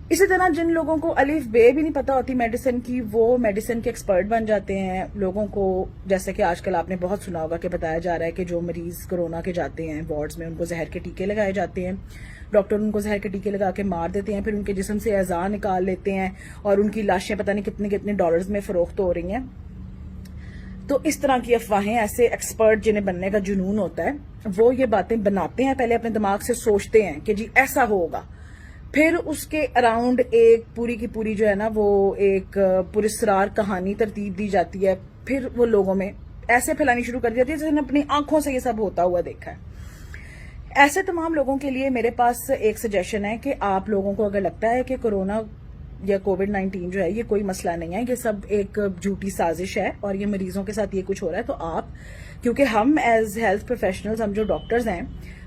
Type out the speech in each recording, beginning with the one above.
اسی طرح جن لوگوں کو الف بے بھی نہیں پتا ہوتی میڈیسن کی، وہ میڈیسن کے ایکسپرٹ بن جاتے ہیں. لوگوں کو جیسے کہ آج کل آپ نے بہت سنا ہوگا کہ بتایا جا رہا ہے کہ جو مریض کورونا کے جاتے ہیں وارڈز میں، ان کو زہر کے ٹیکے لگائے جاتے ہیں. ڈاکٹر ان کو زہر کے ٹیکے لگا کے مار دیتے ہیں، پھر ان کے جسم سے اعضاء نکال لیتے ہیں اور ان کی لاشیں پتہ نہیں کتنے کتنے ڈالرز میں فروخت ہو رہی ہیں. تو اس طرح کی افواہیں، ایسے ایکسپرٹ جنہیں بننے کا جنون ہوتا ہے وہ یہ باتیں بناتے ہیں، پہلے اپنے دماغ سے سوچتے ہیں کہ جی ایسا ہوگا، پھر اس کے اراؤنڈ ایک پوری کی پوری جو ہے نا وہ ایک پراسرار کہانی ترتیب دی جاتی ہے. پھر وہ لوگوں میں ایسے پھیلانی شروع کر دیتی ہے جیسے نے اپنی آنکھوں سے یہ سب ہوتا ہوا دیکھا ہے. ایسے تمام لوگوں کے لیے میرے پاس ایک سجیشن ہے کہ آپ لوگوں کو اگر لگتا ہے کہ کورونا یا کووڈ-19 جو ہے یہ کوئی مسئلہ نہیں ہے، یہ سب ایک جھوٹی سازش ہے اور یہ مریضوں کے ساتھ یہ کچھ ہو رہا ہے، تو آپ، کیونکہ ہم ایز ہیلتھ پروفیشنلز، ہم جو ڈاکٹرز ہیں،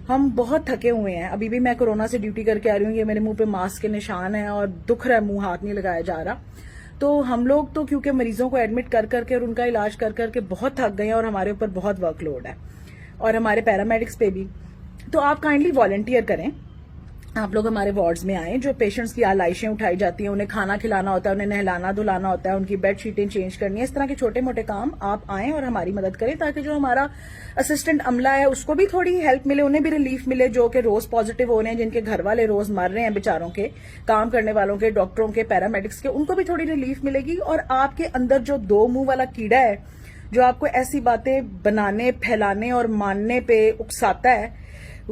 ہم بہت تھکے ہوئے ہیں. ابھی بھی میں کورونا سے ڈیوٹی کر کے آ رہی ہوں، یہ میرے منہ پہ ماسک کے نشان ہیں اور دکھ رہا ہے، منہ ہاتھ نہیں لگایا جا رہا. تو ہم لوگ تو کیونکہ مریضوں کو ایڈمٹ کر کر کے اور ان کا علاج کر کر کے بہت تھک گئے ہیں اور ہمارے اوپر بہت ورک لوڈ ہے اور ہمارے پیرامیڈکس پہ بھی. تو آپ کائنڈلی والنٹیئر کریں، آپ لوگ ہمارے وارڈز میں آئیں. جو پیشنٹس کی آلائشیں اٹھائی جاتی ہیں، انہیں کھانا کھلانا ہوتا ہے، انہیں نہلانا دھلانا ہوتا ہے، ان کی بیڈ شیٹیں چینج کرنی ہے، اس طرح کے چھوٹے موٹے کام آپ آئیں اور ہماری مدد کریں تاکہ جو ہمارا اسسٹنٹ عملہ ہے اس کو بھی تھوڑی ہیلپ ملے، انہیں بھی ریلیف ملے، جو کہ روز پازیٹیو ہو رہے ہیں، جن کے گھر والے روز مر رہے ہیں بیچاروں کے، کام کرنے والوں کے، ڈاکٹروں کے، پیرامیڈکس کے، ان کو بھی تھوڑی ریلیف ملے گی. اور آپ کے اندر جو دو منہ والا کیڑا ہے جو آپ کو ایسی باتیں بنانے، پھیلانے اور ماننے پہ اکساتا ہے،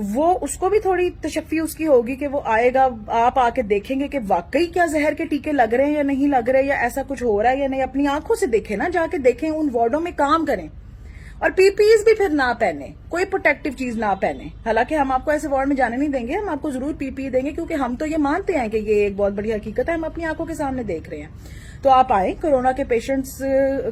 وہ اس کو بھی تھوڑی تشفی اس کی ہوگی کہ وہ آئے گا، آپ آ کے دیکھیں گے کہ واقعی کیا زہر کے ٹیکے لگ رہے ہیں یا نہیں لگ رہے، یا ایسا کچھ ہو رہا ہے یا نہیں. اپنی آنکھوں سے دیکھیں نا، جا کے دیکھیں، ان وارڈوں میں کام کریں اور پی پیز بھی پھر نہ پہنے، کوئی پروٹیکٹیو چیز نہ پہنے. حالانکہ ہم آپ کو ایسے وارڈ میں جانے نہیں دیں گے، ہم آپ کو ضرور پی پی دیں گے کیونکہ ہم تو یہ مانتے ہیں کہ یہ ایک بہت بڑی حقیقت ہے، ہم اپنی آنکھوں کے سامنے دیکھ رہے ہیں. تو آپ آئیں، کورونا کے پیشنٹس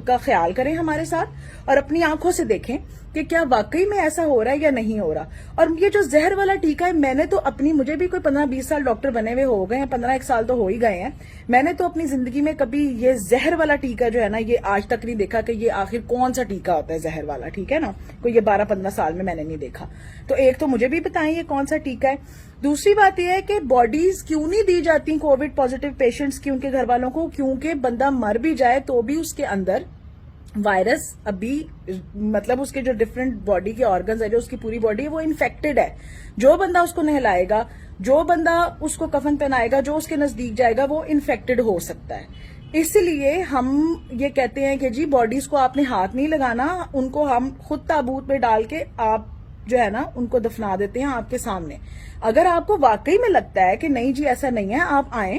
کا خیال کریں ہمارے ساتھ اور اپنی آنکھوں سے دیکھیں کہ کیا واقعی میں ایسا ہو رہا ہے یا نہیں ہو رہا. اور یہ جو زہر والا ٹیکہ ہے، میں نے تو مجھے بھی کوئی 15-20 سال ڈاکٹر بنے ہوئے ہو گئے ہیں، 15 سال تو ہو ہی گئے ہیں. میں نے تو اپنی زندگی میں کبھی یہ زہر والا ٹیکہ جو ہے نا، یہ آج تک نہیں دیکھا کہ یہ آخر کون سا ٹیکہ ہوتا ہے زہر والا. ٹھیک ہے نا، کوئی یہ 12-15 سال میں نے نہیں دیکھا. تو ایک تو مجھے بھی بتائیں یہ کون سا ٹیکہ ہے. دوسری بات یہ ہے کہ باڈیز کیوں نہیں دی جاتی کووڈ پازیٹیو پیشنٹس کی ان کے گھر والوں کو، کیونکہ بندہ مر بھی جائے تو بھی اس کے اندر وائرس ابھی، مطلب اس کے جو ڈفرنٹ باڈی کے آرگنز ہے، جو اس کی پوری باڈی ہے، وہ انفیکٹڈ ہے. جو بندہ اس کو نہلائے گا، جو بندہ اس کو کفن پہنائے گا، جو اس کے نزدیک جائے گا، وہ انفیکٹڈ ہو سکتا ہے. اس لیے ہم یہ کہتے ہیں کہ جی باڈیز کو آپ نے ہاتھ نہیں لگانا، ان کو ہم خود تابوت میں ڈال کے آپ جو ہے نا ان کو دفنا دیتے ہیں آپ کے سامنے. اگر آپ کو واقعی میں لگتا ہے کہ نہیں جی ایسا نہیں ہے، آپ آئیں،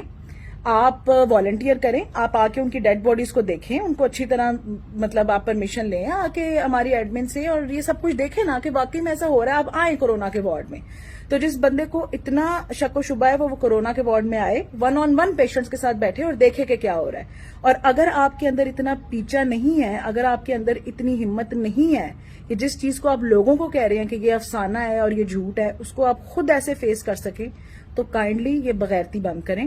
آپ والنٹیئر کریں، آپ آ کے ان کی ڈیڈ باڈیز کو دیکھیں، ان کو اچھی طرح، مطلب آپ پرمیشن لیں آ کے ہماری ایڈمن سے، اور یہ سب کچھ دیکھیں نا کہ واقعی میں ایسا ہو رہا ہے. آپ آئیں کورونا کے وارڈ میں. تو جس بندے کو اتنا شک و شبہ ہے وہ کورونا کے وارڈ میں آئے، 1-on-1 پیشنٹس کے ساتھ بیٹھے اور دیکھے کہ کیا ہو رہا ہے. اور اگر آپ کے اندر اتنا پیچا نہیں ہے، اگر آپ کے اندر اتنی ہمت نہیں ہے کہ جس چیز کو آپ لوگوں کو کہہ رہے ہیں کہ یہ افسانہ ہے اور یہ جھوٹ ہے، اس کو آپ خود ایسے فیس کر سکیں، تو کائنڈلی یہ بغیرتی بند کریں.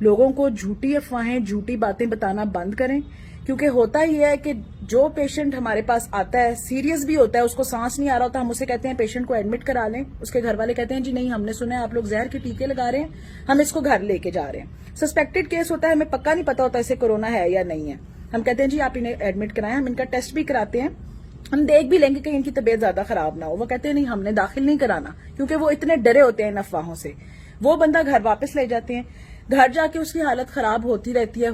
لوگوں کو جھوٹی افواہیں، جھوٹی باتیں بتانا بند کریں. کیونکہ ہوتا یہ ہے کہ جو پیشنٹ ہمارے پاس آتا ہے سیریس بھی ہوتا ہے، اس کو سانس نہیں آ رہا ہوتا، ہم اسے کہتے ہیں پیشنٹ کو ایڈمٹ کرا لیں. اس کے گھر والے کہتے ہیں جی نہیں، ہم نے سنا ہے آپ لوگ زہر کے ٹیکے لگا رہے ہیں، ہم اس کو گھر لے کے جا رہے ہیں. سسپیکٹڈ کیس ہوتا ہے، ہمیں پکا نہیں پتا ہوتا اسے کورونا ہے یا نہیں ہے. ہم کہتے ہیں جی آپ انہیں ایڈمٹ کرائیں، ہم ان کا ٹیسٹ بھی کراتے ہیں، ہم دیکھ بھی لیں گے کہ ان کی طبیعت زیادہ خراب نہ ہو. وہ کہتے ہیں نہیں، ہم نے داخل نہیں کرانا، کیونکہ وہ اتنے ڈرے ہوتے ہیں ان افواہوں سے. وہ بندہ گھر واپس لے جاتے ہیں، گھر جا کے اس کی حالت خراب ہوتی رہتی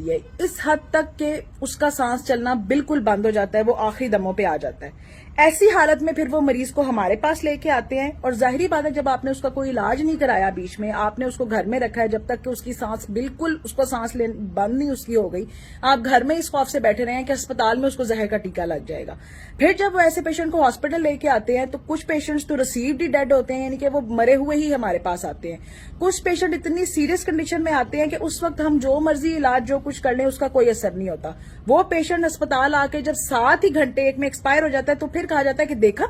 ہے اس حد تک کہ اس کا سانس چلنا بالکل بند ہو جاتا ہے، وہ آخری دموں پہ آ جاتا ہے. ایسی حالت میں پھر وہ مریض کو ہمارے پاس لے کے آتے ہیں، اور ظاہری بات ہے جب آپ نے اس کا کوئی علاج نہیں کرایا، بیچ میں آپ نے اس کو گھر میں رکھا ہے جب تک کہ اس کی سانس بالکل، اس کو سانس بند نہیں اس کی ہو گئی، آپ گھر میں اس خوف سے بیٹھے رہے ہیں کہ اسپتال میں اس کو زہر کا ٹیکہ لگ جائے گا. پھر جب وہ ایسے پیشنٹ کو ہاسپٹل لے کے آتے ہیں تو کچھ پیشنٹس تو ریسیوڈ ہی ڈیڈ ہوتے ہیں، یعنی کہ وہ مرے ہوئے ہی ہمارے پاس آتے ہیں. کچھ پیشنٹ اتنی سیریس کنڈیشن میں آتے ہیں کہ اس وقت ہم جو مرضی علاج جو کچھ کر لیں اس کا کوئی اثر نہیں ہوتا. وہ پیشنٹ اسپتال آ کے جب 7 ہی گھنٹے ایک میں ایکسپائر ہو جاتا ہے تو پھر کہا جاتا ہے کہ دیکھا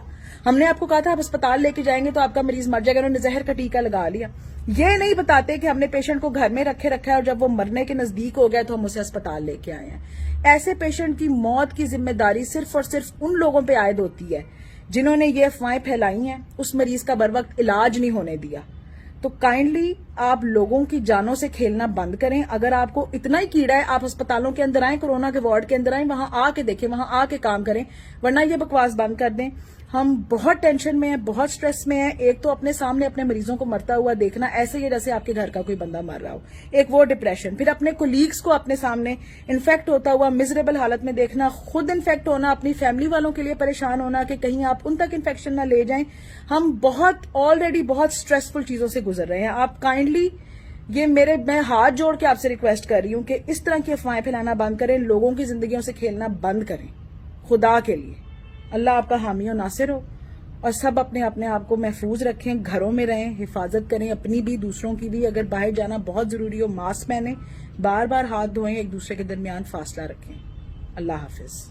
ہم نے آپ کو کہا تھا آپ اسپتال لے کے جائیں گے تو آپ کا مریض مر جائے گا، انہوں نے زہر کا ٹیکہ لگا لیا. یہ نہیں بتاتے کہ ہم نے پیشنٹ کو گھر میں رکھا ہے اور جب وہ مرنے کے نزدیک ہو گیا تو ہم اسے اسپتال لے کے آئے ہیں. ایسے پیشنٹ کی موت کی ذمہ داری صرف اور صرف ان لوگوں پہ عائد ہوتی ہے جنہوں نے یہ افواہیں پھیلائی ہیں، اس مریض کا بر وقت علاج نہیں ہونے دیا. تو کائنڈلی آپ لوگوں کی جانوں سے کھیلنا بند کریں. اگر آپ کو اتنا ہی کیڑا ہے آپ ہسپتالوں کے اندر آئیں, کورونا کے وارڈ کے اندر آئیں, وہاں آ کے دیکھیں, وہاں آ کے کام کریں, ورنہ یہ بکواس بند کر دیں. ہم بہت ٹینشن میں ہیں, بہت سٹریس میں ہیں. ایک تو اپنے سامنے اپنے مریضوں کو مرتا ہوا دیکھنا, ایسے ہی جیسے آپ کے گھر کا کوئی بندہ مر رہا ہو, ایک وہ ڈپریشن. پھر اپنے کولیگز کو اپنے سامنے انفیکٹ ہوتا ہوا مزریبل حالت میں دیکھنا, خود انفیکٹ ہونا, اپنی فیملی والوں کے لیے پریشان ہونا کہ کہیں آپ ان تک انفیکشن نہ لے جائیں. ہم آلریڈی بہت سٹریسفل چیزوں سے گزر رہے ہیں. آپ کائنڈلی میں ہاتھ جوڑ کے آپ سے ریکویسٹ کر رہی ہوں کہ اس طرح کی افواہیں پھیلانا بند کریں, لوگوں کی زندگیوں سے کھیلنا بند کریں, خدا کے لیے. اللہ آپ کا حامی و ناصر ہو, اور سب اپنے آپ کو محفوظ رکھیں, گھروں میں رہیں, حفاظت کریں اپنی بھی دوسروں کی بھی. اگر باہر جانا بہت ضروری ہو ماسک پہنیں, بار بار ہاتھ دھوئیں, ایک دوسرے کے درمیان فاصلہ رکھیں. اللہ حافظ.